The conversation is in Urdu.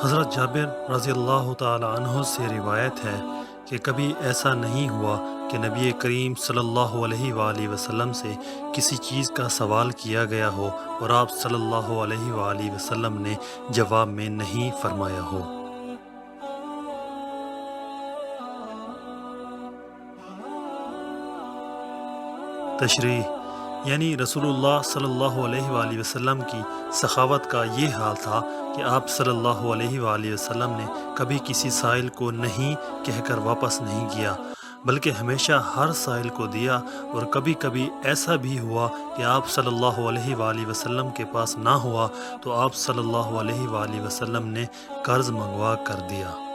حضرت جابر رضی اللہ تعالی عنہ سے روایت ہے کہ کبھی ایسا نہیں ہوا کہ نبی کریم صلی اللہ علیہ وآلہ وسلم سے کسی چیز کا سوال کیا گیا ہو اور آپ صلی اللہ علیہ وآلہ وسلم نے جواب میں نہیں فرمایا ہو۔ تشریح یعنی رسول اللہ صلی اللہ علیہ وآلہ وسلم کی سخاوت کا یہ حال تھا کہ آپ صلی اللہ علیہ وآلہ وسلم نے کبھی کسی سائل کو نہیں کہہ کر واپس نہیں کیا، بلکہ ہمیشہ ہر سائل کو دیا، اور کبھی کبھی ایسا بھی ہوا کہ آپ صلی اللہ علیہ وآلہ وسلم کے پاس نہ ہوا تو آپ صلی اللہ علیہ وآلہ وسلم نے قرض منگوا کر دیا۔